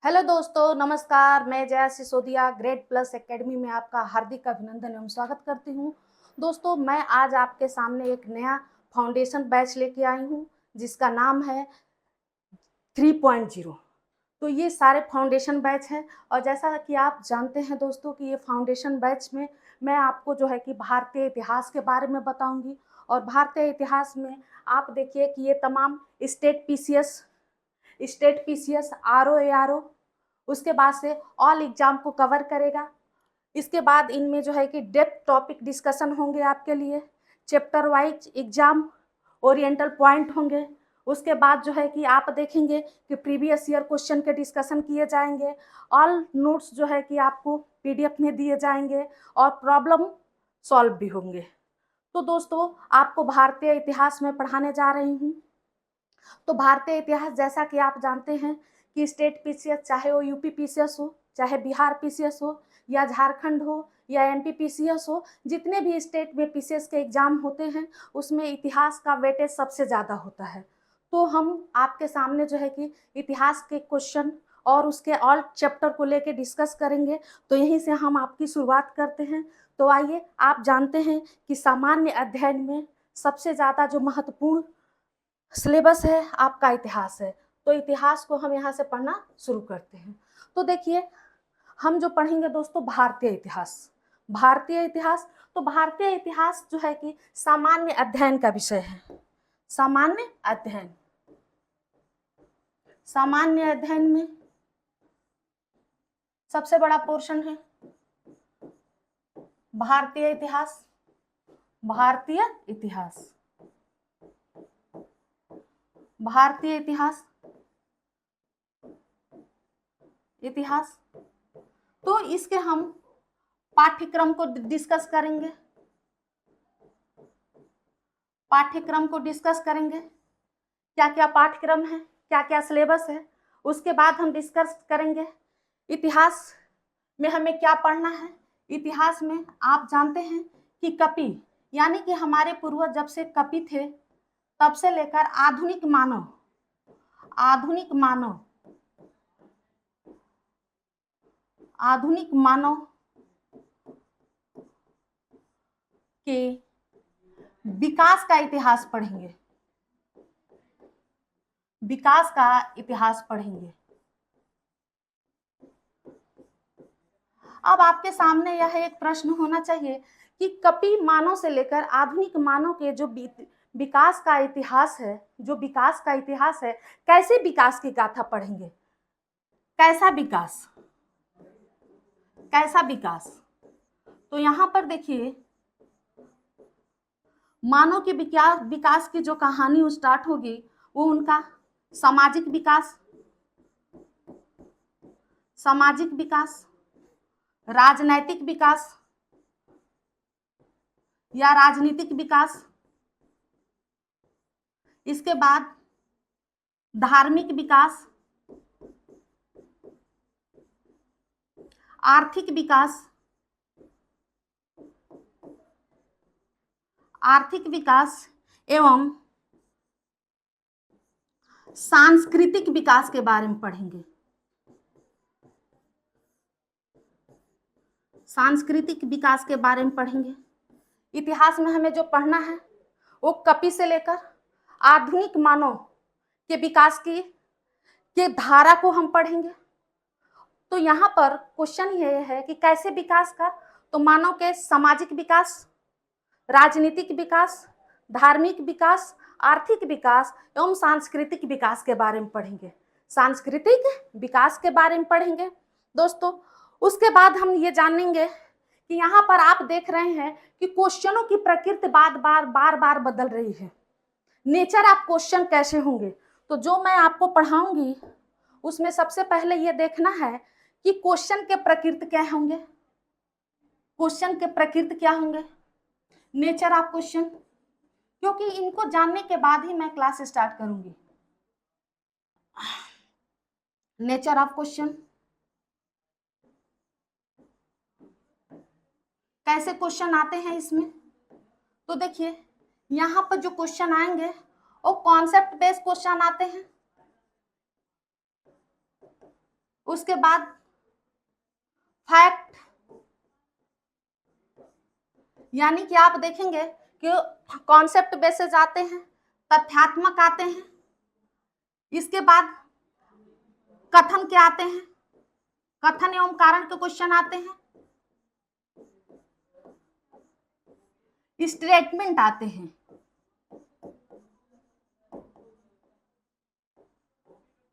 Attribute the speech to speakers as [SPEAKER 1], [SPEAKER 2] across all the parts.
[SPEAKER 1] Hello दोस्तों, नमस्कार। मैं Jaya Sisodia grade plus academy में आपका हार्दिक अभिनंदन एवं स्वागत करती हूँ। दोस्तों, मैं आज आपके सामने एक नया फाउंडेशन बैच लेके आई हूँ जिसका नाम है 3.0। तो ये सारे फाउंडेशन बैच हैं और जैसा कि आप जानते हैं दोस्तों कि ये फाउंडेशन बैच में मैं आपको जो है कि भारतीय इतिहास के बारे में बताऊंगी। और भारतीय इतिहास में आप देखिए कि ये तमाम स्टेट पीसीएस आरओ एआरओ उसके बाद से ऑल एग्जाम को कवर करेगा। इसके बाद इनमें जो है कि डेप्थ टॉपिक डिस्कशन होंगे आपके लिए, chapter wise exam oriental point होंगे। उसके बाद जो है कि आप देखेंगे कि प्रीवियस ईयर क्वेश्चन के डिस्कशन किए जाएंगे। ऑल नोट्स जो है कि आपको पीडीएफ में दिए जाएंगे और प्रॉब्लम सॉल्व भी होंगे। तो दोस्तों, आपको भारतीय इतिहास में पढ़ाने जा रही हूँ। तो भारतीय इतिहास जैसा कि आप जानते हैं कि स्टेट पीसीएस, चाहे वो यूपी पीसीएस हो, चाहे बिहार पीसीएस हो, या झारखंड हो, या एमपी पीसीएस हो, जितने भी स्टेट में पीसीएस के एग्जाम होते हैं उसमें इतिहास का वेटेज सबसे ज़्यादा होता है। तो हम आपके सामने जो है कि इतिहास के क्वेश्चन और उसके ऑल चैप्टर को लेके डिस्कस करेंगे। तो यहीं से हम आपकी शुरुआत करते हैं। तो आइए, आप जानते हैं कि सामान्य अध्ययन में सबसे ज़्यादा जो महत्वपूर्ण सिलेबस है आपका इतिहास है। तो इतिहास को हम यहाँ से पढ़ना शुरू करते हैं। तो देखिए, हम जो पढ़ेंगे दोस्तों भारतीय इतिहास। भारतीय इतिहास, तो भारतीय इतिहास जो है कि सामान्य अध्ययन का विषय है। सामान्य अध्ययन, सामान्य अध्ययन में सबसे बड़ा पोर्शन है भारतीय इतिहास। भारतीय इतिहास, भारतीय इतिहास, इतिहास। तो इसके हम पाठ्यक्रम को डिस्कस करेंगे। पाठ्यक्रम को डिस्कस करेंगे, क्या क्या पाठ्यक्रम है, क्या क्या सिलेबस है। उसके बाद हम डिस्कस करेंगे इतिहास में हमें क्या पढ़ना है। इतिहास में आप जानते हैं कि कपि, यानी कि हमारे पूर्वज जब से कपि थे तब से लेकर आधुनिक मानव, आधुनिक मानव, आधुनिक मानव के विकास का इतिहास पढ़ेंगे। विकास का इतिहास पढ़ेंगे। अब आपके सामने यह एक प्रश्न होना चाहिए कि कपि मानव से लेकर आधुनिक मानव के जो विकास का इतिहास है, जो विकास का इतिहास है, कैसे विकास की गाथा पढ़ेंगे। कैसा विकास, कैसा विकास। तो यहां पर देखिए, मानव के विकास की जो कहानी स्टार्ट होगी वो उनका सामाजिक विकास, सामाजिक विकास, राजनैतिक विकास या राजनीतिक विकास, इसके बाद धार्मिक विकास, आर्थिक विकास, आर्थिक विकास एवं सांस्कृतिक विकास के बारे में पढ़ेंगे। सांस्कृतिक विकास के बारे में पढ़ेंगे। इतिहास में हमें जो पढ़ना है वो कपि से लेकर आधुनिक मानव के विकास की के धारा को हम पढ़ेंगे। तो यहाँ पर क्वेश्चन ये है कि कैसे विकास का, तो मानव के सामाजिक विकास, राजनीतिक विकास, धार्मिक विकास, आर्थिक विकास एवं सांस्कृतिक विकास के बारे में पढ़ेंगे। सांस्कृतिक विकास के बारे में पढ़ेंगे दोस्तों। उसके बाद हम ये जानेंगे कि यहाँ पर आप देख रहे हैं कि क्वेश्चनों की प्रकृति बार बार बदल रही है। नेचर ऑफ क्वेश्चन कैसे होंगे, तो जो मैं आपको पढ़ाऊंगी उसमें सबसे पहले ये देखना है कि क्वेश्चन के प्रकृति क्या होंगे। क्वेश्चन के प्रकृति क्या होंगे, नेचर ऑफ क्वेश्चन, क्योंकि इनको जानने के बाद ही मैं क्लास स्टार्ट करूंगी। नेचर ऑफ क्वेश्चन, कैसे क्वेश्चन आते हैं इसमें। तो देखिए, यहाँ पर जो क्वेश्चन आएंगे वो कॉन्सेप्ट बेस्ड क्वेश्चन आते हैं। उसके बाद फैक्ट, यानी कि आप देखेंगे कि कॉन्सेप्ट बेसिस आते हैं, तथ्यात्मक आते हैं, इसके बाद कथन के आते हैं, कथन एवं कारण के क्वेश्चन आते हैं, स्टेटमेंट आते हैं,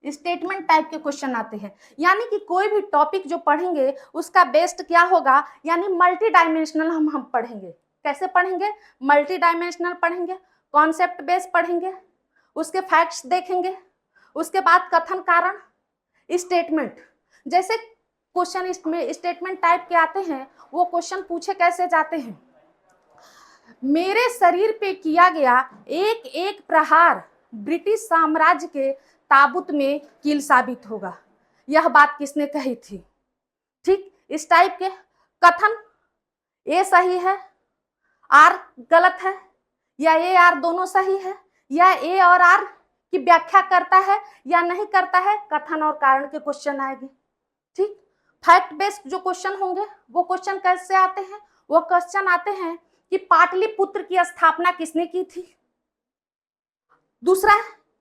[SPEAKER 1] स्टेटमेंट टाइप के क्वेश्चन आते हैं। यानी कि कोई भी टॉपिक जो पढ़ेंगे उसका बेस्ड क्या होगा, यानी मल्टी डायमेंशनल हम पढ़ेंगे। कैसे पढ़ेंगे? मल्टी डायमेंशनल पढ़ेंगे, कॉन्सेप्ट बेस्ड पढ़ेंगे, उसके फैक्ट्स देखेंगे, उसके बाद कथन कारण, स्टेटमेंट। जैसे क्वेश्चन स्टेटमेंट टाइप के आते हैं, वो क्वेश्चन पूछे कैसे जाते हैं, मेरे शरीर पे किया गया एक एक प्रहार ब्रिटिश साम्राज्य के ताबूत में कील साबित होगा। यह बात किसने कही थी? ठीक, इस टाइप के कथन, ए सही है, आर गलत है, या ए आर दोनों सही है, या ए और आर की व्याख्या करता है या नहीं करता है, कथन और कारण के क्वेश्चन आएंगे। ठीक, फैक्ट बेस्ड जो क्वेश्चन होंगे वो क्वेश्चन कैसे आते हैं? वो क्वेश्चन आते हैं कि पाटलिपुत्र की स्थापना किसने की थी। दूसरा,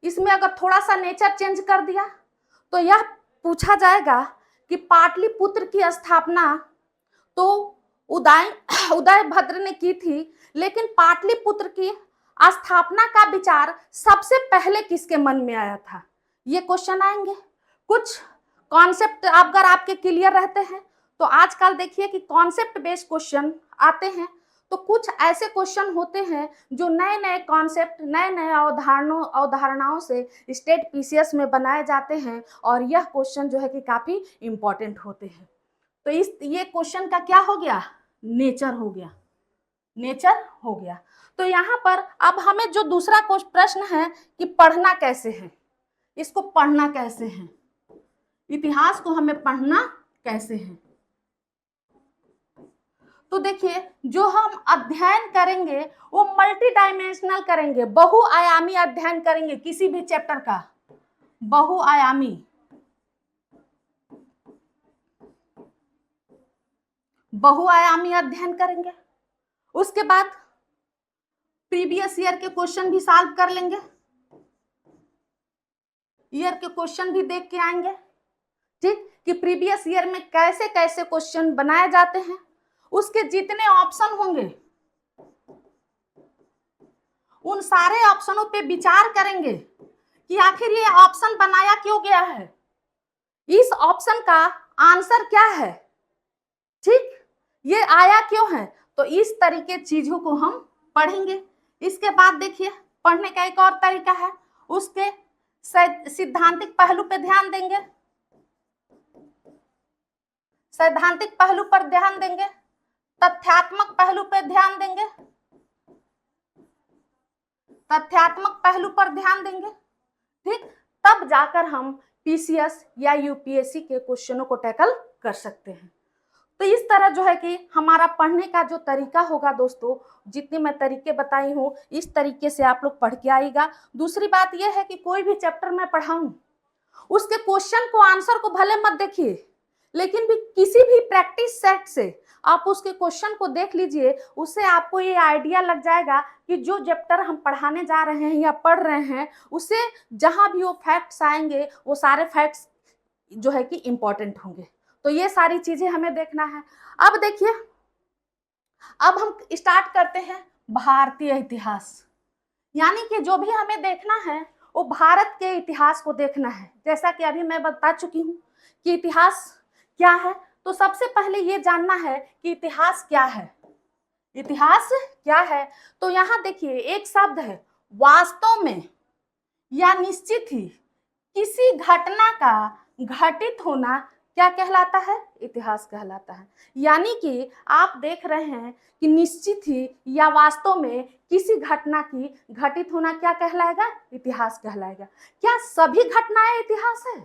[SPEAKER 1] इसमें अगर थोड़ा सा नेचर चेंज कर दिया तो यह पूछा जाएगा कि पाटलिपुत्र की स्थापना तो उदयभद्र ने की थी, लेकिन पाटलिपुत्र की स्थापना का विचार सबसे पहले किसके मन में आया था? ये क्वेश्चन आएंगे। कुछ कॉन्सेप्ट अगर आपके क्लियर रहते हैं तो आजकल देखिए कि कॉन्सेप्ट बेस्ड क्वेश्चन आते हैं, तो कुछ ऐसे क्वेश्चन होते हैं जो नए नए कॉन्सेप्ट, नए नए अवधारणाओं से स्टेट पीसीएस में बनाए जाते हैं, और यह क्वेश्चन जो है कि काफी इंपॉर्टेंट होते हैं। तो ये क्वेश्चन का क्या हो गया? नेचर हो गया, नेचर हो गया। तो यहाँ पर अब हमें जो दूसरा प्रश्न है कि पढ़ना कैसे है, इसको पढ़ना कैसे है, इतिहास को हमें पढ़ना कैसे है। तो देखिए, जो हम अध्ययन करेंगे वो मल्टी डायमेंशनल करेंगे, बहुआयामी अध्ययन करेंगे किसी भी चैप्टर का, बहुआयामी, बहुआयामी अध्ययन करेंगे। उसके बाद प्रीवियस ईयर के क्वेश्चन भी सॉल्व कर लेंगे, ईयर के क्वेश्चन भी देख के आएंगे। ठीक, कि प्रीवियस ईयर में कैसे कैसे क्वेश्चन बनाए जाते हैं, उसके जितने ऑप्शन होंगे उन सारे ऑप्शनों पे विचार करेंगे कि आखिर ये ऑप्शन बनाया क्यों गया है, इस ऑप्शन का आंसर क्या है, ठीक, ये आया क्यों है। तो इस तरीके चीजों को हम पढ़ेंगे। इसके बाद देखिए, पढ़ने का एक और तरीका है, उसके सिद्धांतिक पहलू पे ध्यान देंगे, सैद्धांतिक पहलू पर ध्यान देंगे, तथ्यात्मक पहलू पर ध्यान देंगे, तथ्यात्मक पहलू पर ध्यान देंगे। ठीक, तब जाकर हम पीसीएस या यूपीएससी के क्वेश्चनों को टैकल कर सकते हैं। तो इस तरह जो है कि हमारा पढ़ने का जो तरीका होगा दोस्तों, जितने मैं तरीके बताई हूँ इस तरीके से आप लोग पढ़ के आइएगा। दूसरी बात यह है कि कोई भी चैप्टर मैं पढ़ाऊं उसके क्वेश्चन को, आंसर को भले मत देखिए, लेकिन भी किसी भी प्रैक्टिस सेट से आप उसके क्वेश्चन को देख लीजिए, उससे आपको ये आइडिया लग जाएगा कि जो चैप्टर हम पढ़ाने जा रहे हैं या पढ़ रहे हैं, उससे जहां भी वो फैक्ट्स आएंगे वो सारे फैक्ट्स जो है कि इंपॉर्टेंट होंगे। तो ये सारी चीजें हमें देखना है। अब देखिए, अब हम स्टार्ट करते हैं भारतीय इतिहास, यानी कि जो भी हमें देखना है वो भारत के इतिहास को देखना है। जैसा कि अभी मैं बता चुकी हूँ कि इतिहास क्या है, तो सबसे पहले ये जानना है कि इतिहास क्या है। इतिहास क्या है, तो यहाँ देखिए एक शब्द है, वास्तव में या निश्चित ही किसी घटना का घटित होना क्या कहलाता है? इतिहास कहलाता है। यानी कि आप देख रहे हैं कि निश्चित ही या वास्तव में किसी घटना की घटित होना क्या कहलाएगा? इतिहास कहलाएगा। क्या सभी घटनाएं इतिहास है?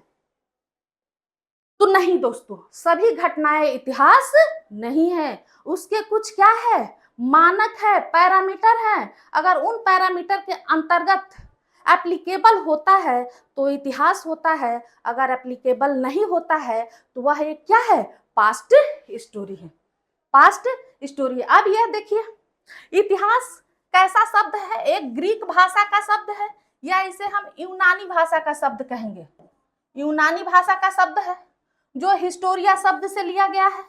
[SPEAKER 1] तो नहीं दोस्तों, सभी घटनाएं इतिहास नहीं है। उसके कुछ क्या है? मानक है, पैरामीटर है। अगर उन पैरामीटर के अंतर्गत एप्लीकेबल होता है तो इतिहास होता है, अगर एप्लीकेबल नहीं होता है तो वह एक क्या है, पास्ट स्टोरी है, पास्ट स्टोरी। अब यह देखिए, इतिहास कैसा शब्द है, एक ग्रीक भाषा का शब्द है या इसे हम यूनानी भाषा का शब्द कहेंगे, यूनानी भाषा का शब्द है जो हिस्टोरिया शब्द से लिया गया है।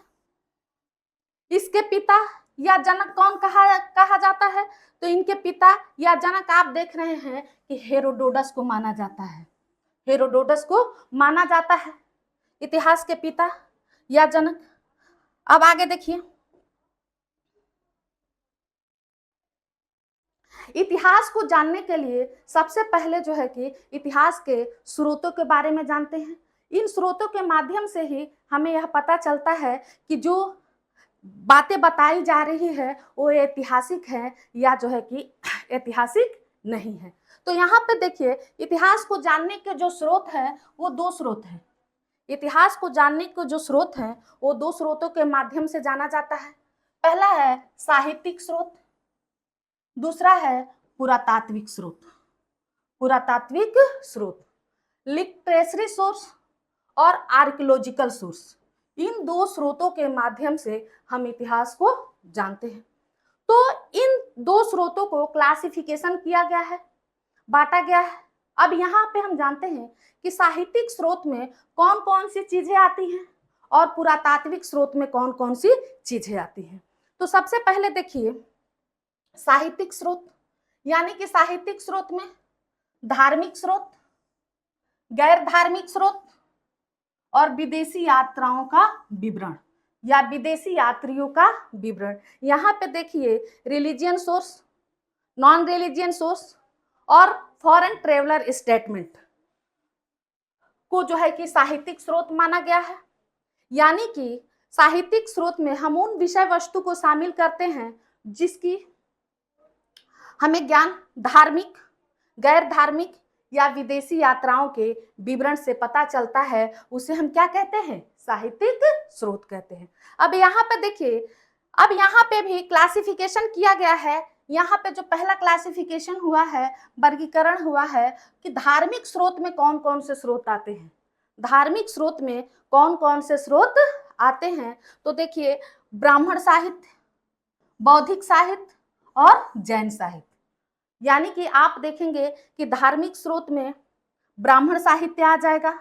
[SPEAKER 1] इसके पिता या जनक कौन कहा जाता है, तो इनके पिता या जनक आप देख रहे हैं कि हेरोडोटस को माना जाता है, हेरोडोटस को माना जाता है इतिहास के पिता या जनक। अब आगे देखिए, इतिहास को जानने के लिए सबसे पहले जो है कि इतिहास के स्रोतों के बारे में जानते हैं। इन स्रोतों के माध्यम से ही हमें यह पता चलता है कि जो बातें बताई जा रही है वो ऐतिहासिक है या जो है कि ऐतिहासिक नहीं है। तो यहाँ पे देखिए, इतिहास को जानने के जो स्रोत हैं वो दो स्रोत हैं। इतिहास को जानने के जो स्रोत हैं वो दो स्रोतों के माध्यम से जाना जाता है। पहला है साहित्यिक स्रोत, दूसरा है पुरातात्विक स्रोत। पुरातात्विक स्रोत, लिटरेचरी सोर्स और आर्कियोलॉजिकल सोर्स, इन दो स्रोतों के माध्यम से हम इतिहास को जानते हैं। तो इन दो स्रोतों को क्लासिफिकेशन किया गया है, बांटा गया है। अब यहाँ पे हम जानते हैं कि साहित्यिक स्रोत में कौन कौन सी चीजें आती हैं और पुरातात्विक स्रोत में कौन कौन सी चीजें आती हैं। तो सबसे पहले देखिए, साहित्यिक स्रोत, यानी कि साहित्यिक स्रोत में धार्मिक स्रोत, गैर धार्मिक स्रोत और विदेशी यात्राओं का विवरण या विदेशी यात्रियों का विवरण। यहाँ पे देखिए religion source, non religion source और फॉरेन ट्रेवलर स्टेटमेंट को जो है कि साहित्यिक स्रोत माना गया है। यानी कि साहित्यिक स्रोत में हम उन विषय वस्तु को शामिल करते हैं जिसकी हमें ज्ञान धार्मिक, गैर धार्मिक या विदेशी यात्राओं के विवरण से पता चलता है, उसे हम क्या कहते हैं, साहित्यिक स्रोत कहते हैं। अब यहाँ पे देखिए, अब यहाँ पे भी क्लासिफिकेशन किया गया है। यहाँ पे जो पहला क्लासिफिकेशन हुआ है, वर्गीकरण हुआ है कि धार्मिक स्रोत में कौन कौन से स्रोत आते हैं, धार्मिक स्रोत में कौन कौन से स्रोत आते हैं। तो देखिए, ब्राह्मण साहित्य, बौद्धिक साहित्य और जैन साहित्य। यानी कि आप देखेंगे कि धार्मिक स्रोत में ब्राह्मण साहित्य आ जाएगा,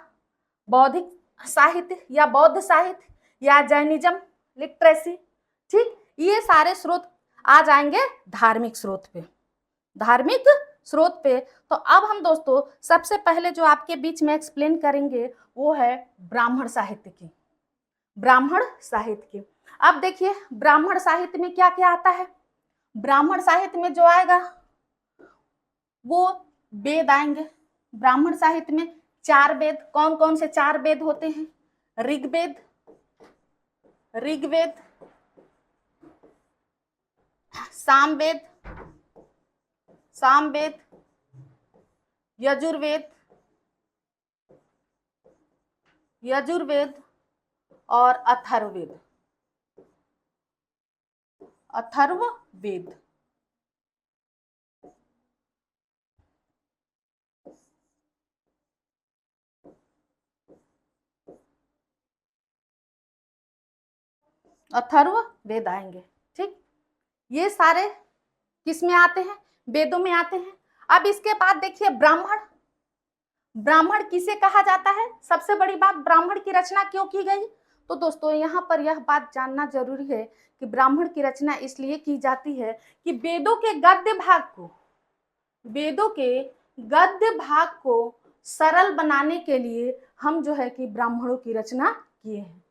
[SPEAKER 1] बौद्धिक साहित्य या बौद्ध साहित्य या जैनिज्म लिटरेसी, ठीक, ये सारे स्रोत आ जाएंगे धार्मिक स्रोत पे, धार्मिक स्रोत पे। तो अब हम दोस्तों सबसे पहले जो आपके बीच में एक्सप्लेन करेंगे वो है ब्राह्मण साहित्य की, ब्राह्मण साहित्य की। अब देखिए, ब्राह्मण साहित्य में क्या क्या आता है। ब्राह्मण साहित्य में जो आएगा वो वेद आएंगे। ब्राह्मण साहित्य में चार वेद, कौन कौन से चार वेद होते हैं, ऋग्वेद, ऋग्वेद, सामवेद, सामवेद, यजुर्वेद, यजुर्वेद और अथर्ववेद, अथर्ववेद। अथर्ववेद आएंगे, ठीक, ये सारे किस में आते हैं, वेदों में आते हैं। अब इसके बाद देखिए ब्राह्मण, ब्राह्मण किसे कहा जाता है, सबसे बड़ी बात ब्राह्मण की रचना क्यों की गई। तो दोस्तों यहाँ पर यह बात जानना जरूरी है कि ब्राह्मण की रचना इसलिए की जाती है कि वेदों के गद्य भाग को, वेदों के गद्य भाग को सरल बनाने के लिए हम जो है कि ब्राह्मणों की रचना किए हैं,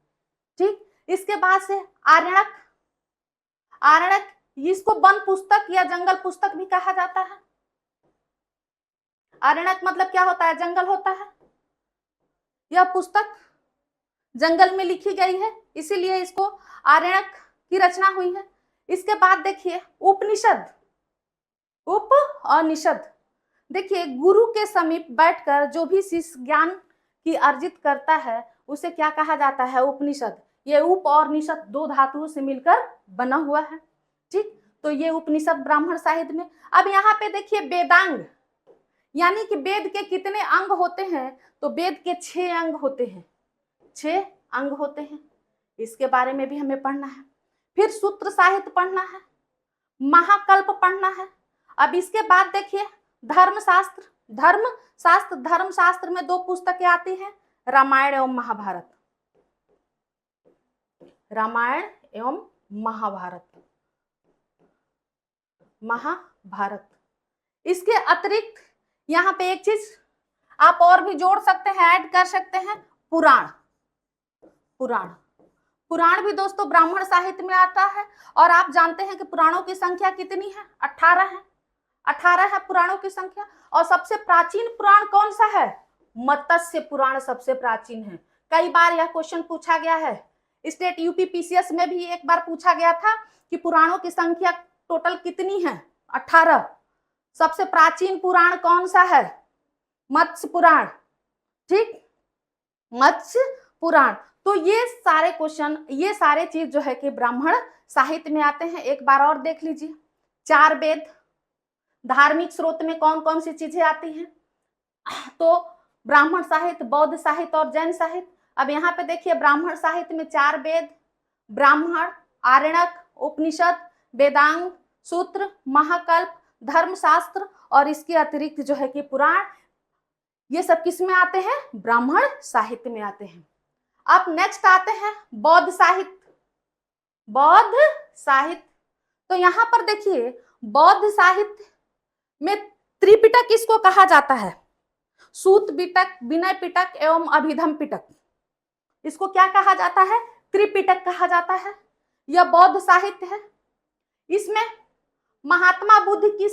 [SPEAKER 1] ठीक। इसके बाद से आरण्यक, आरण्यक इसको वन पुस्तक या जंगल पुस्तक भी कहा जाता है। आरण्यक मतलब क्या होता है, जंगल होता है। यह पुस्तक जंगल में लिखी गई है, इसीलिए इसको आरण्यक की रचना हुई है। इसके बाद देखिए उपनिषद, उप और निषद। देखिए गुरु के समीप बैठकर जो भी शिष्य ज्ञान की अर्जित करता है उसे क्या कहा जाता है, उपनिषद। ये उप और निषद दो धातुओं से मिलकर बना हुआ है, ठीक। तो ये उपनिषद ब्राह्मण साहित्य में। अब यहाँ पे देखिए वेदांग, यानी कि वेद के कितने अंग होते हैं, तो वेद के 6 अंग होते हैं, 6 अंग होते हैं। इसके बारे में भी हमें पढ़ना है। फिर सूत्र साहित्य पढ़ना है, महाकल्प पढ़ना है। अब इसके बाद देखिए धर्मशास्त्र। धर्मशास्त्र में 2 पुस्तकें आती हैं, रामायण एवं महाभारत। रामायण एवं महाभारत। इसके अतिरिक्त यहाँ पे एक चीज आप और भी जोड़ सकते हैं, ऐड कर सकते हैं, पुराण भी दोस्तों ब्राह्मण साहित्य में आता है। और आप जानते हैं कि पुराणों की संख्या कितनी है, 18 है। 18 है पुराणों की संख्या। और सबसे प्राचीन पुराण कौन सा है, मत्स्य पुराण सबसे प्राचीन है। कई बार यह क्वेश्चन पूछा गया है, स्टेट यूपी पीसीएस में भी एक बार पूछा गया था कि पुराणों की संख्या टोटल कितनी है, 18। सबसे प्राचीन पुराण कौन सा है, मत्स्य पुराण। ठीक, मत्स्य पुराण। तो ये सारे क्वेश्चन, ये सारे चीज जो है कि ब्राह्मण साहित्य में आते हैं। एक बार और देख लीजिए, 4 वेद। धार्मिक स्रोत में कौन कौन सी चीजें आती हैं, तो ब्राह्मण साहित्य, बौद्ध साहित्य और जैन साहित्य। अब यहाँ पे देखिए ब्राह्मण साहित्य में 4 वेद, ब्राह्मण, आरण्यक, उपनिषद, वेदांग, सूत्र, महाकल्प, धर्मशास्त्र और इसके अतिरिक्त जो है कि पुराण। ये सब किस में आते हैं, ब्राह्मण साहित्य में आते हैं। अब नेक्स्ट आते हैं बौद्ध साहित्य। तो यहां पर देखिए बौद्ध साहित्य में त्रिपिटक किसको कहा जाता है, सूत पिटक, विनय पिटक एवं अभिधम पिटक। इसको क्या कहा जाता है, त्रिपिटक कहा जाता है। यह बौद्ध साहित्य है। इसमें महात्मा बुद्ध की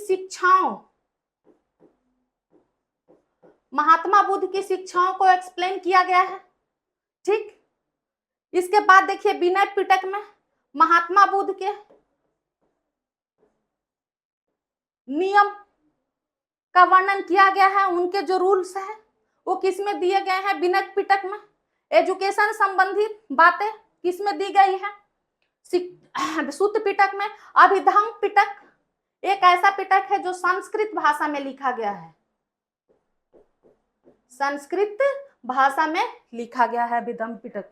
[SPEAKER 1] शिक्षाओं को एक्सप्लेन किया गया है। ठीक, इसके बाद देखिए विनय पिटक में महात्मा बुद्ध के नियम का वर्णन किया गया है। उनके जो रूल्स है वो किस में दिए गए हैं, विनय पिटक में। एजुकेशन संबंधित बातें किस में दी गई है, सूत पिटक में। अभिधम पिटक एक ऐसा पिटक है जो संस्कृत भाषा में लिखा गया है, संस्कृत भाषा में लिखा गया है अभिधम पिटक।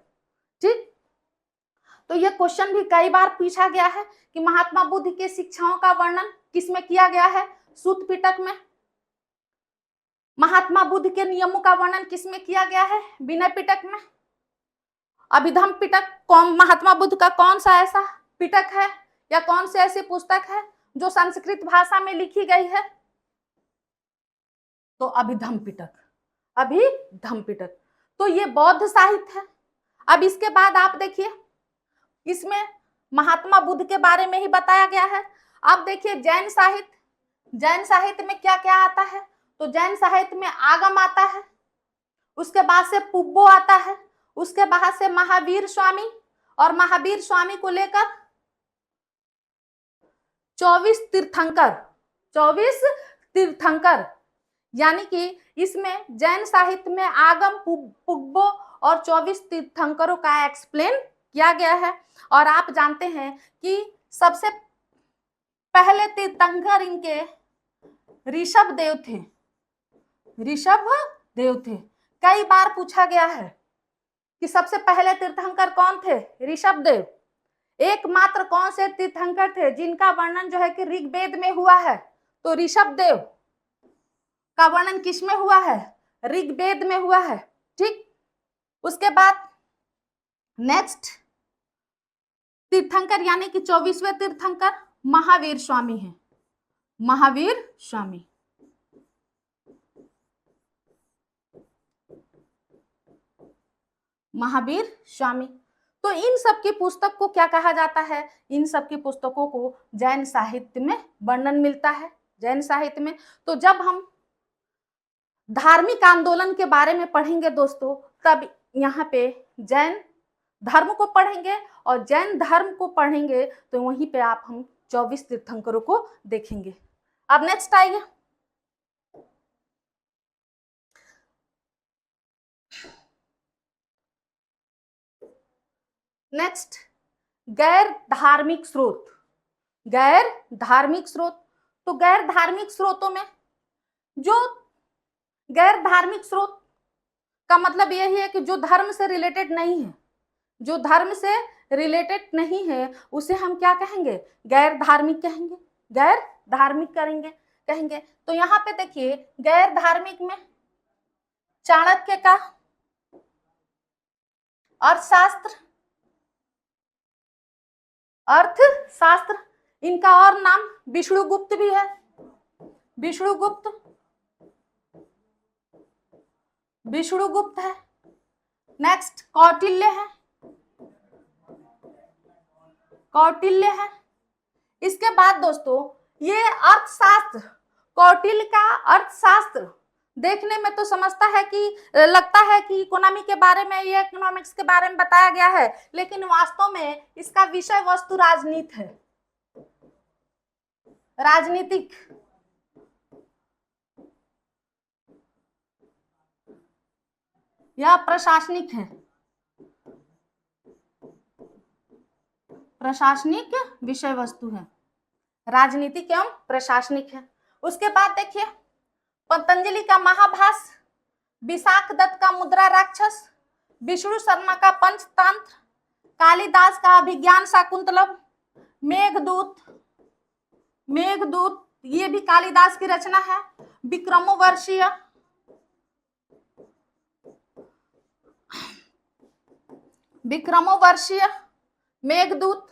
[SPEAKER 1] ठीक, तो यह क्वेश्चन भी कई बार पूछा गया है कि महात्मा बुद्ध के शिक्षाओं का वर्णन किस में किया गया है, सूत पिटक में। महात्मा बुद्ध के नियमों का वर्णन किस में किया गया है, विनय पिटक में। अभिधम पिटक महात्मा बुद्ध का कौन सा ऐसा पिटक है या कौन सी ऐसी पुस्तक है जो संस्कृत भाषा में लिखी गई है, तो अभिधम पिटक। तो ये बौद्ध साहित्य है। अब इसके बाद आप देखिए इसमें महात्मा बुद्ध के बारे में ही बताया गया है। अब देखिए जैन साहित्य में क्या क्या आता है, तो जैन साहित्य में आगम आता है, उसके बाद से पुब्बो आता है, उसके बाद से महावीर स्वामी, और महावीर स्वामी को लेकर 24 तीर्थंकर, यानी कि इसमें जैन साहित्य में आगम, पुब्बो और 24 तीर्थंकरों का एक्सप्लेन किया गया है। और आप जानते हैं कि सबसे पहले तीर्थंकर इनके ऋषभ देव थे। कई बार पूछा गया है कि सबसे पहले तीर्थंकर कौन थे, ऋषभ देव। एकमात्र कौन से तीर्थंकर थे जिनका वर्णन जो है कि ऋग्वेद में हुआ है, तो ऋषभ देव का वर्णन किस में हुआ है, ऋग्वेद में हुआ है। ठीक, उसके बाद नेक्स्ट तीर्थंकर यानी कि 24वें तीर्थंकर महावीर स्वामी हैं, महावीर स्वामी। तो इन सब की पुस्तक को क्या कहा जाता है, इन सब की पुस्तकों को जैन साहित्य में वर्णन मिलता है, जैन साहित्य में। तो जब हम धार्मिक आंदोलन के बारे में पढ़ेंगे दोस्तों, तब यहाँ पे जैन धर्म को पढ़ेंगे, और जैन धर्म को पढ़ेंगे तो वहीं पे आप हम 24 तीर्थंकरों को देखेंगे। अब नेक्स्ट आइए, नेक्स्ट गैर धार्मिक स्रोत। तो गैर धार्मिक स्रोतों में जो गैर धार्मिक स्रोत का मतलब यही है कि जो धर्म से रिलेटेड नहीं है, जो धर्म से रिलेटेड नहीं है उसे हम क्या कहेंगे, गैर धार्मिक कहेंगे, गैर धार्मिक कहेंगे। तो यहाँ पे देखिए गैर धार्मिक में चाणक्य का अर्थशास्त्र, इनका और नाम विष्णुगुप्त भी है, विष्णुगुप्त है। नेक्स्ट कौटिल्य है। इसके बाद दोस्तों ये अर्थशास्त्र, कौटिल्य का अर्थशास्त्र देखने में तो समझता है कि लगता है कि इकोनॉमी के बारे में, ये इकोनॉमिक्स के बारे में बताया गया है, लेकिन वास्तव में इसका विषय वस्तु राजनीति है, राजनीतिक। यह प्रशासनिक है, प्रशासनिक विषय वस्तु है, राजनीतिक एवं प्रशासनिक है। उसके बाद देखिए पतंजलि का महाभाष्य, विशाख दत्त का मुद्रा राक्षस, विष्णु शर्मा का पंचतंत्र, कालिदास का अभिज्ञान शाकुंतलम, मेघदूत ये भी कालिदास की रचना है, विक्रमोर्वशीय, मेघदूत,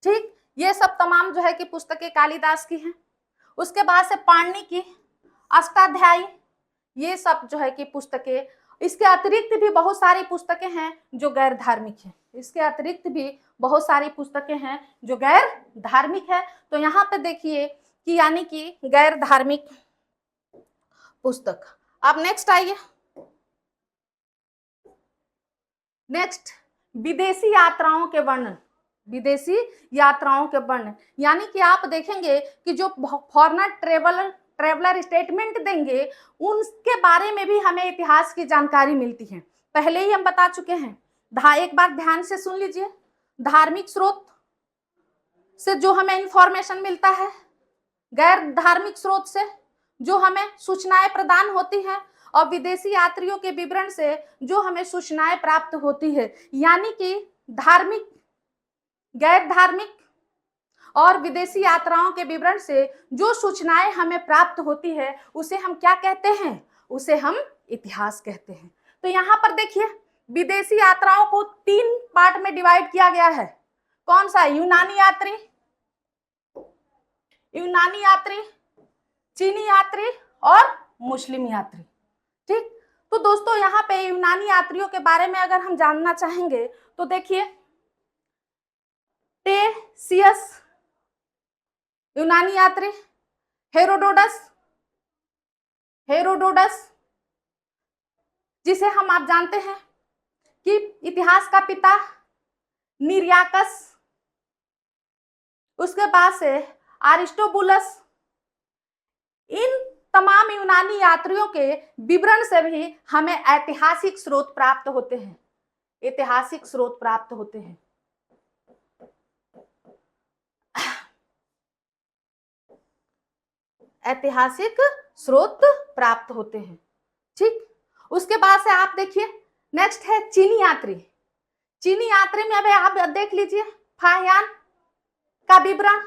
[SPEAKER 1] ठीक, ये सब तमाम जो है कि पुस्तकें कालिदास की हैं। उसके बाद से पाणिनि की अष्टाध्यायी, ये सब जो है कि पुस्तकें, इसके अतिरिक्त भी बहुत सारी पुस्तकें हैं जो गैर धार्मिक हैं, इसके अतिरिक्त भी बहुत सारी पुस्तकें हैं जो गैर धार्मिक है। तो यहाँ पे देखिए कि यानी कि गैर धार्मिक पुस्तक। अब नेक्स्ट आइए, नेक्स्ट विदेशी यात्राओं के वर्णन, विदेशी यात्राओं के वर्णन, यानी कि आप देखेंगे कि जो फॉरेनर ट्रेवलर स्टेटमेंट देंगे उनके बारे में भी हमें इतिहास की जानकारी मिलती है। पहले ही हम बता चुके हैं, एक बार ध्यान से सुन लीजिए, धार्मिक स्रोत से जो हमें इंफॉर्मेशन मिलता है, गैर धार्मिक स्रोत से जो हमें सूचनाएं प्रदान होती हैं, और विदेशी यात्रियों के विवरण से जो हमें सूचनाएं प्राप्त होती है। यानी कि धार्मिक, गैर धार्मिक और विदेशी यात्राओं के विवरण से जो सूचनाएं हमें प्राप्त होती है उसे हम क्या कहते हैं, उसे हम इतिहास कहते हैं। तो यहाँ पर देखिए विदेशी यात्राओं को 3 पार्ट में डिवाइड किया गया है। कौन सा? यूनानी यात्री, चीनी यात्री और मुस्लिम यात्री, ठीक। तो दोस्तों यहाँ पे यूनानी यात्रियों के बारे में अगर हम जानना चाहेंगे तो देखिए टेसियस यूनानी यात्री, हेरोडोटस जिसे हम आप जानते हैं कि इतिहास का पिता, निरियाकस, उसके बाद से अरिस्टोबुलस, इन तमाम यूनानी यात्रियों के विवरण से भी हमें ऐतिहासिक स्रोत प्राप्त होते हैं, ऐतिहासिक स्रोत प्राप्त होते हैं। ऐतिहासिक स्रोत प्राप्त होते हैं, ठीक। उसके बाद से आप देखिए नेक्स्ट है चीनी यात्री। चीनी यात्री में अभी आप देख लीजिए फाहियान का विवरण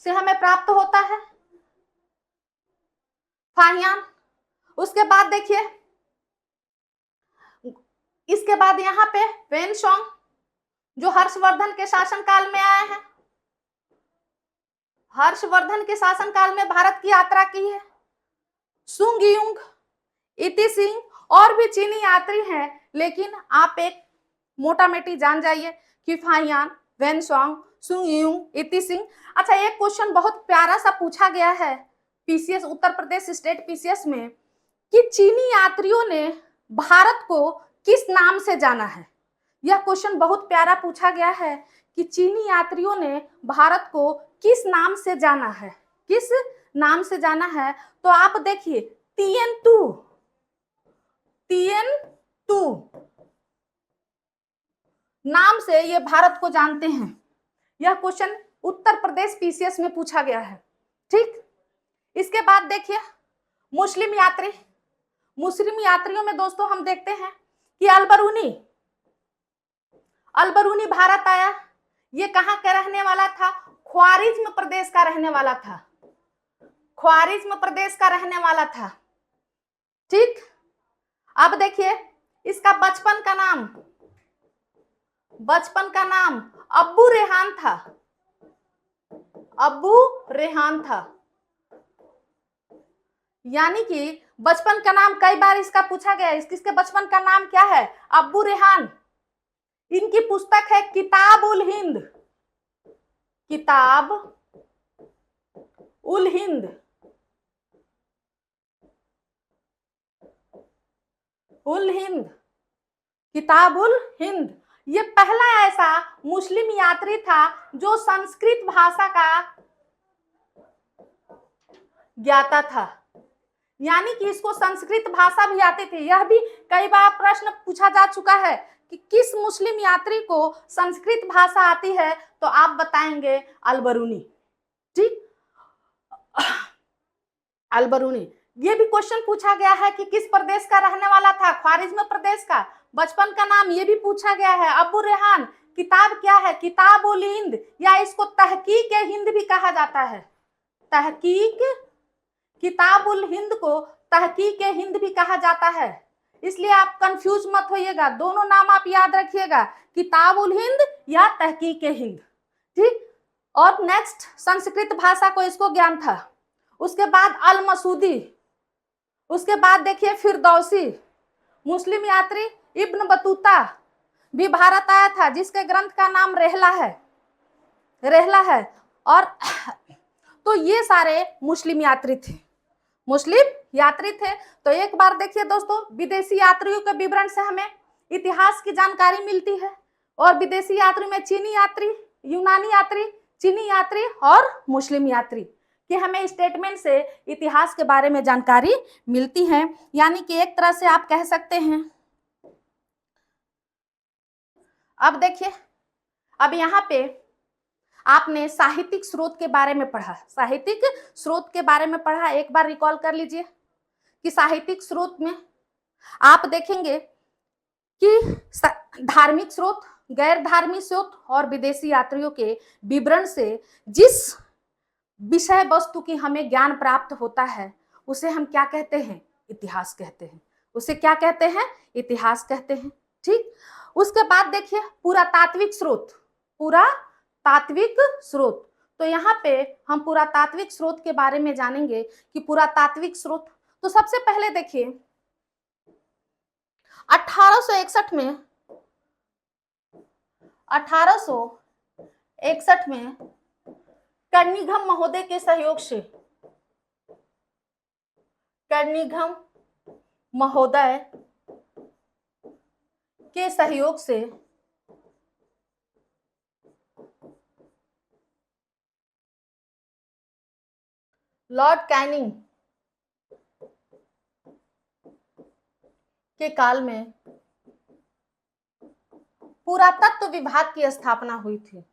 [SPEAKER 1] से हमें प्राप्त होता है, फाहियान। उसके बाद देखिए इसके बाद यहाँ पे वेनसोंग जो हर्षवर्धन के शासनकाल में आए हैं, हर्षवर्धन के शासनकाल में भारत की यात्रा की है। सुंगयुंग, इति सिंह और भी चीनी यात्री हैं, लेकिन आप एक मोटा मोटी जान जाइए कि फाहियान, वेनसोंग, सुंगयुंग, इति सिंह। अच्छा, एक क्वेश्चन बहुत प्यारा सा पूछा गया है PCS, Uttar Pradesh state PCS में, कि चीनी यात्रियों ने भारत को किस नाम से जाना है। यह क्वेश्चन बहुत प्यारा पूछा गया है कि चीनी यात्रियों ने भारत को किस नाम से जाना है, किस नाम से जाना है। तो आप देखिए तिएनतु नाम से ये भारत को जानते हैं। यह क्वेश्चन उत्तर प्रदेश पीसीएस में पूछा गया है, ठीक। इसके बाद देखिए मुस्लिम यात्री, मुस्लिम यात्रियों में दोस्तों हम देखते हैं कि अलबरूनी भारत आया। ये कहाँ का रहने वाला था? ख्वारिज्म प्रदेश का रहने वाला था, ख्वारिज्म प्रदेश का रहने वाला था। ठीक, अब देखिए इसका बचपन का नाम अब्बू रेहान था, अब्बू रेहान था। यानी कि बचपन का नाम कई बार इसका पूछा गया है। इसके बचपन का नाम क्या है? अब्बू रेहान। इनकी पुस्तक है किताब उल हिंद, किताब उल हिंद, उल हिंद, किताब उल हिंद। ये पहला ऐसा मुस्लिम यात्री था जो संस्कृत भाषा का ज्ञाता था, यानी कि इसको संस्कृत भाषा भी आती थी। यह भी कई बार प्रश्न पूछा जा चुका है कि किस मुस्लिम यात्री को संस्कृत भाषा आती है, तो आप बताएंगे अलबरूनी। ठीक, अलबरूनी। ये भी क्वेश्चन पूछा गया है कि किस प्रदेश का रहने वाला था? ख्वारिज्म प्रदेश का। बचपन का नाम ये भी पूछा गया है अब्बू रेहान। किताब क्या है? किताब उल हिंद, या इसको तहकीक हिंद भी कहा जाता है। तहकीक, किताब उल हिंद को तहकीक हिंद भी कहा जाता है। इसलिए आप कंफ्यूज मत होइएगा, दोनों नाम आप याद रखिएगा, किताब उल हिंद या तहकीक हिंद। ठीक, और नेक्स्ट संस्कृत भाषा को इसको ज्ञान था। उसके बाद अल मसूदी, उसके बाद देखिए फिरदौसी। मुस्लिम यात्री इब्न बतूता भी भारत आया था, जिसके ग्रंथ का नाम रेहला है, रेहला है। और तो ये सारे मुस्लिम यात्री थे, मुस्लिम यात्री थे। तो एक बार देखिए दोस्तों, विदेशी यात्रियों के विवरण से हमें इतिहास की जानकारी मिलती है। और विदेशी यात्री में चीनी यात्री, यूनानी यात्री, चीनी यात्री और मुस्लिम यात्री कि हमें स्टेटमेंट से इतिहास के बारे में जानकारी मिलती है। यानी कि एक तरह से आप कह सकते हैं। अब देखिए, अब यहाँ पे आपने साहित्यिक स्रोत के बारे में पढ़ा, साहित्यिक स्रोत के बारे में पढ़ा। एक बार रिकॉल कर लीजिए कि साहित्यिक स्रोत में आप देखेंगे कि धार्मिक स्रोत, गैर धार्मिक स्रोत और विदेशी यात्रियों के विवरण से जिस विषय वस्तु की हमें ज्ञान प्राप्त होता है उसे हम क्या कहते हैं? इतिहास कहते हैं। उसे क्या कहते हैं? इतिहास कहते हैं। ठीक, उसके बाद देखिए पुरातात्विक स्रोत, पुरातात्विक स्रोत। तो यहाँ पे हम पुरातात्विक स्रोत के बारे में जानेंगे कि पुरातात्विक स्रोत। तो सबसे पहले देखिए 1861 में कर्णिघम महोदय के सहयोग से, कर्णिघम महोदय के सहयोग से लॉर्ड कैनिंग के काल में पुरातत्व विभाग की स्थापना हुई थी।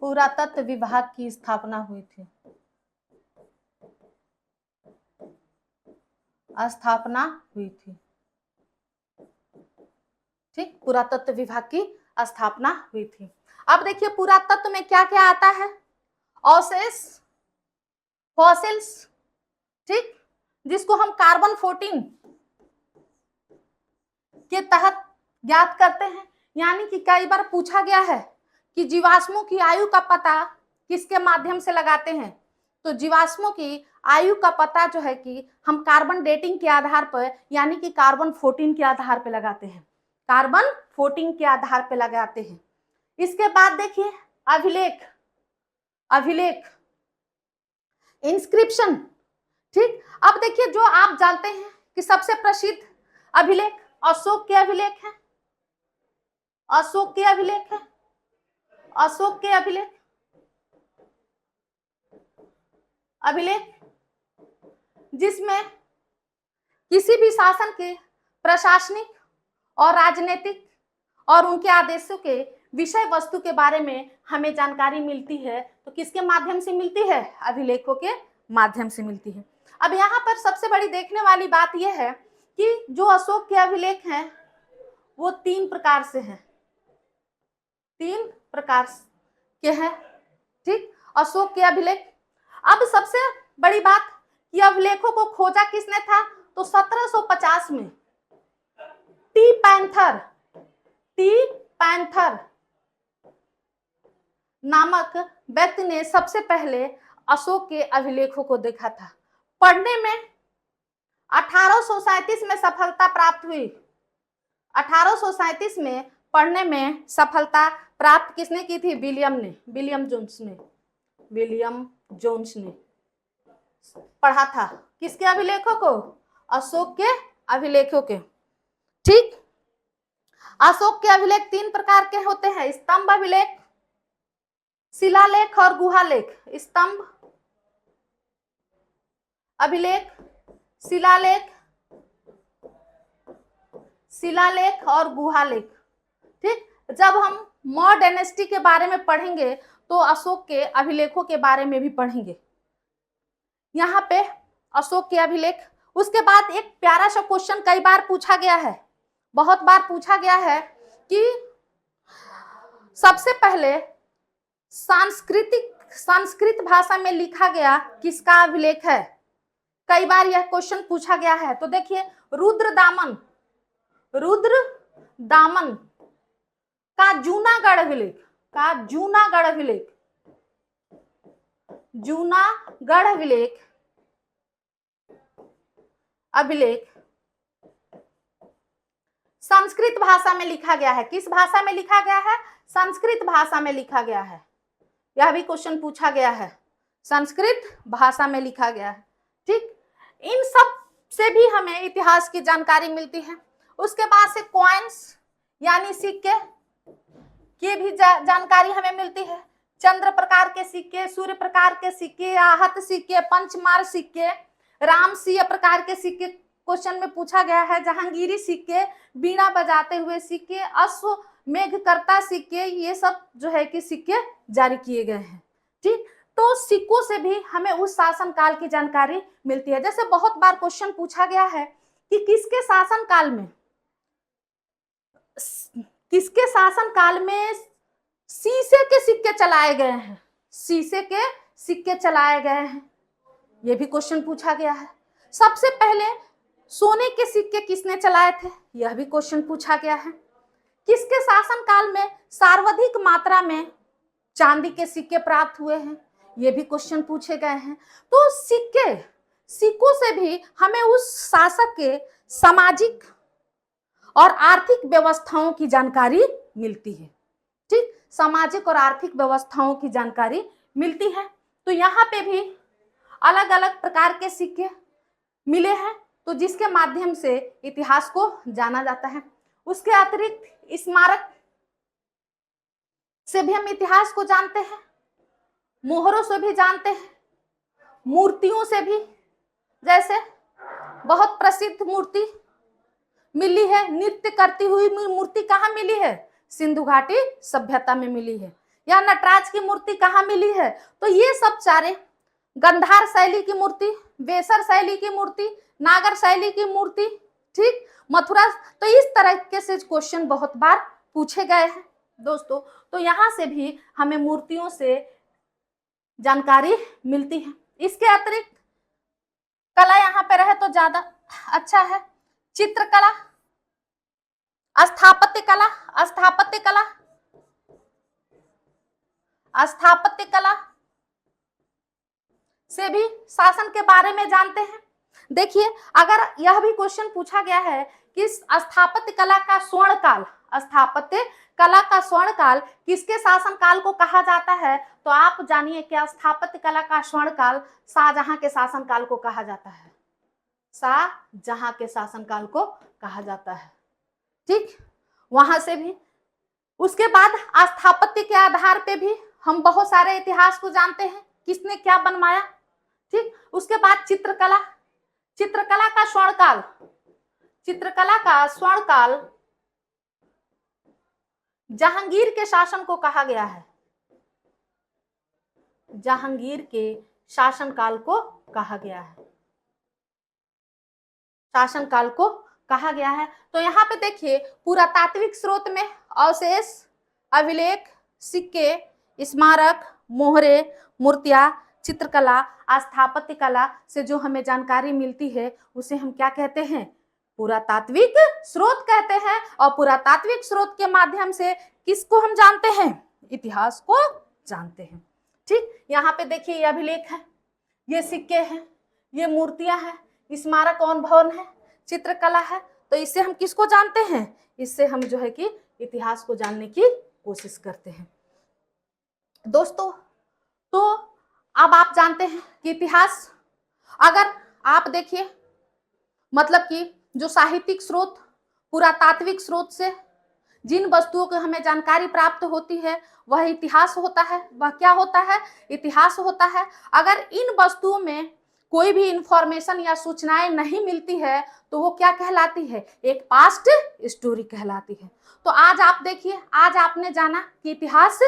[SPEAKER 1] पुरातत्व विभाग की स्थापना हुई थी, स्थापना हुई थी। ठीक, पुरातत्व विभाग की स्थापना हुई थी। अब देखिए पुरातत्व में क्या क्या आता है? अवशेष, फॉसिल्स, ठीक, जिसको हम कार्बन 14 के तहत ज्ञात करते हैं। यानी कि कई बार पूछा गया है कि जीवाश्मों की आयु का पता किसके माध्यम से लगाते हैं? तो जीवाश्मों की आयु का पता जो है कि हम कार्बन डेटिंग के आधार पर, यानी कि कार्बन 14 के आधार पर लगाते हैं, कार्बन 14 के आधार पर लगाते हैं। इसके बाद देखिए अभिलेख, अभिलेख, इंस्क्रिप्शन। ठीक, अब देखिए जो आप जानते हैं कि सबसे प्रसिद्ध अभिलेख अशोक के अभिलेख है, अशोक के अभिलेख है, अशोक के अभिलेख, अभिलेख जिसमें किसी भी शासन के प्रशासनिक और राजनीतिक और उनके आदेशों के विषय वस्तु के बारे में हमें जानकारी मिलती है तो किसके माध्यम से मिलती है? अभिलेखों के माध्यम से मिलती है। अब यहाँ पर सबसे बड़ी देखने वाली बात यह है कि जो अशोक के अभिलेख हैं वो 3 प्रकार से हैं, 3 प्रकार के हैं, ठीक, अशोक के अभिलेख। अब सबसे बड़ी बात कि अभिलेखों को खोजा किसने था? तो 1750 में टी पैंथर नामक व्यक्ति ने सबसे पहले अशोक के अभिलेखों को देखा था। पढ़ने में 1837 में सफलता प्राप्त हुई। 1837 में पढ़ने में सफलता प्राप्त किसने की थी? विलियम जोन्स ने पढ़ा था। किसके अभिलेखों को? अशोक के अभिलेखों के, ठीक। अशोक के अभिलेख 3 प्रकार के होते हैं, स्तंभ अभिलेख, शिलालेख और गुहालेख। स्तंभ अभिलेख, शिलालेख और गुहालेख, ठीक। जब हम मौर्य डायनेस्टी के बारे में पढ़ेंगे तो अशोक के अभिलेखों के बारे में भी पढ़ेंगे। यहाँ पे अशोक के अभिलेख। उसके बाद एक प्यारा सा क्वेश्चन कई बार पूछा गया है, बहुत बार पूछा गया है कि सबसे पहले संस्कृत भाषा में लिखा गया किसका अभिलेख है? कई बार यह क्वेश्चन पूछा गया है। तो देखिए, रुद्रदामन का जूनागढ़ अभिलेख संस्कृत भाषा में लिखा गया है। किस भाषा में लिखा गया है? संस्कृत भाषा में लिखा गया है। यह भी क्वेश्चन पूछा गया है, संस्कृत भाषा में लिखा गया है, ठीक। इन सब से भी हमें इतिहास की जानकारी मिलती है। उसके बाद से कॉइन्स यानी सिक्के की भी जानकारी हमें मिलती है। चंद्र प्रकार के सिक्के, सूर्य प्रकार के सिक्के, आहत सिक्के, पंचमार सिक्के, रामसीय प्रकार के सिक्के क्वेश्चन में पूछा गया है, जहांगीरी सिक्के, बीणा बजाते हुए सिक्के, अश्वमेधकर्ता सिक्के, ये सब जो है कि सिक्के जारी किए गए हैं, ठीक। तो सिक्कों से भी हमें उस शासन काल की जानकारी मिलती है। जैसे बहुत बार क्वेश्चन पूछा गया है कि किसके शासन काल में शीशे के सिक्के चलाए गए हैं? शीशे के सिक्के चलाए गए हैं, यह भी क्वेश्चन पूछा गया है। सबसे पहले सोने के सिक्के किसने चलाए थे? यह भी क्वेश्चन पूछा गया है। किसके शासन काल में सर्वाधिक मात्रा में चांदी के सिक्के प्राप्त हुए हैं? ये भी क्वेश्चन पूछे गए हैं। तो सिक्कों से भी हमें उस शासक के सामाजिक और आर्थिक व्यवस्थाओं की जानकारी मिलती है, ठीक। सामाजिक और आर्थिक व्यवस्थाओं की जानकारी मिलती है। तो यहाँ पे भी अलग अलग प्रकार के सिक्के मिले हैं, तो जिसके माध्यम से इतिहास को जाना जाता है। उसके अतिरिक्त स्मारक से भी हम इतिहास को जानते हैं, मोहरों से भी जानते हैं, मूर्तियों से भी। जैसे बहुत प्रसिद्ध मूर्ति मिली है, नृत्य करती हुई मूर्ति कहाँ मिली है? सिंधु घाटी सभ्यता में मिली है। या नटराज की मूर्ति कहाँ मिली है? तो ये सब सारे गंधार शैली की मूर्ति, वेसर शैली की मूर्ति, नागर शैली की मूर्ति, ठीक, मथुरा। तो इस तरह से क्वेश्चन बहुत बार पूछे गए हैं दोस्तों। तो यहाँ से भी हमें मूर्तियों से जानकारी मिलती है। इसके अतिरिक्त कला यहाँ पे रहे तो ज्यादा अच्छा है। चित्रकला, स्थापत्य कला से भी शासन के बारे में जानते हैं। देखिए, अगर यह भी क्वेश्चन पूछा गया है कि स्थापत्य कला का स्वर्ण काल किसके शासन काल को कहा जाता है, तो आप जानिए क्या स्थापत्य कला का स्वर्ण काल शाहजहां के शासन काल को कहा जाता है। शाहजहां के शासन काल को कहा जाता है, ठीक। वहां से भी उसके बाद स्थापत्य के आधार पे भी हम बहुत सारे इतिहास को जानते हैं, किसने क्या बनवाया, ठीक। उसके बाद चित्रकला का स्वर्ण काल जहांगीर के शासन को कहा गया है। जहांगीर के शासनकाल को कहा गया है? शासनकाल को कहा गया है। तो यहाँ पे देखिए पुरातात्विक स्रोत में अवशेष, अभिलेख, सिक्के, स्मारक, मोहरे, मूर्तियां, चित्रकला, स्थापत्य कला से जो हमें जानकारी मिलती है उसे हम क्या कहते हैं? पुरातात्विक स्रोत कहते हैं। और पुरातात्विक स्रोत के माध्यम से किसको हम जानते हैं? इतिहास को जानते हैं। ठीक, यहाँ पे देखिए ये अभिलेख है, ये सिक्के हैं, ये मूर्तियां हैं, स्मारक और भवन है, चित्रकला है। तो इससे हम किसको जानते हैं? इससे हम जो है कि इतिहास को जानने की कोशिश करते हैं। दोस्तों, तो अब आप जानते हैं कि इतिहास, अगर आप देखिए मतलब कि जो साहित्यिक स्रोत, पुरातात्विक स्रोत से जिन वस्तुओं की हमें जानकारी प्राप्त होती है वह इतिहास होता है। वह क्या होता है? इतिहास होता है। अगर इन वस्तुओं में कोई भी इंफॉर्मेशन या सूचनाएं नहीं मिलती है तो वो क्या कहलाती है? एक पास्ट स्टोरी कहलाती है। तो आज आप देखिए, आज आपने जाना कि इतिहास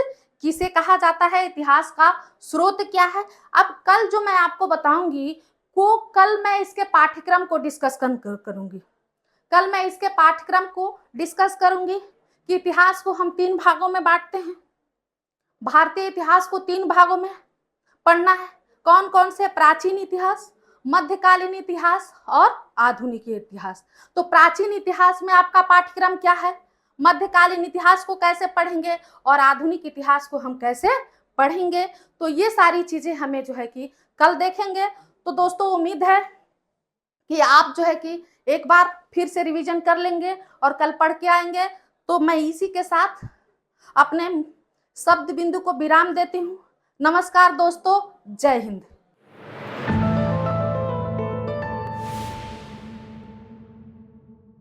[SPEAKER 1] किसे कहा जाता है, इतिहास का स्रोत क्या है। अब कल जो मैं आपको बताऊंगी को कल मैं इसके पाठ्यक्रम को डिस्कस करूंगी। कल मैं इसके पाठ्यक्रम को डिस्कस करूंगी कि इतिहास को हम 3 भागों में बांटते हैं। भारतीय इतिहास को 3 भागों में पढ़ना है। कौन कौन से? प्राचीन इतिहास, मध्यकालीन इतिहास और आधुनिक इतिहास। तो प्राचीन इतिहास में आपका पाठ्यक्रम क्या है? मध्यकालीन इतिहास को कैसे पढ़ेंगे और आधुनिक इतिहास को हम कैसे पढ़ेंगे। तो ये सारी चीजें हमें जो है कि कल देखेंगे। तो दोस्तों, उम्मीद है कि आप जो है कि एक बार फिर से रिवीजन कर लेंगे और कल पढ़ के आएंगे। तो मैं इसी के साथ अपने शब्द बिंदु को विराम देती हूँ। नमस्कार दोस्तों, जय हिंद।